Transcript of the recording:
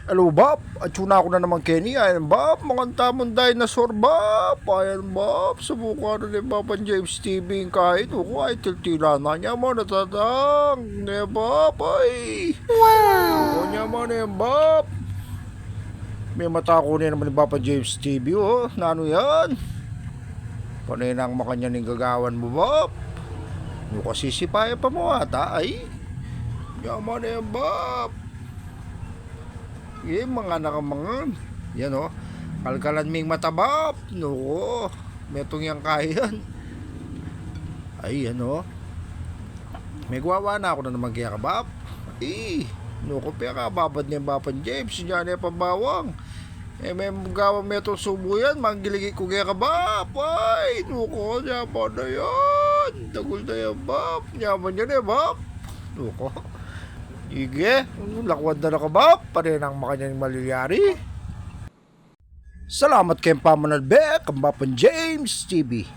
Hello, Bap. Atsuna ako na naman, Kenny. Ayan, Bap. Mga tamang dinosaur, Bap. Ayan, Bap. Subukan na ni Bapa James TV kahit ako ay tiltila na niya mo natatang. Ne, Bap, ay. Wow. Niya mo na yan, Bap. May mata ko na naman ni Bapa James TV, oh. Nano yan? Panay nang makanya ning gagawan mo, Bap. Yung kasi sipaya pa mo ata, ay. Niya mo na yan, Bap. Mga nakamangan. Yan o. Kalkalan ming matabap. No. Metong yang kayan. Ay, yan o. May gawa na ako na naman kaya kabap. No ko pera babad niya Bapan James. Diyan niya pambawang. May gawa metong subo yan. Manggiligi ko kaya kabap. Ay, no ko. Diyan pa na yan. Tagol na yan, bap. Nyaman yan bap. No ko. Ige, lakwad na nakabap, pare nang makanyang maliyari. Salamat kay Pamanalbek, ang Bapan James TV.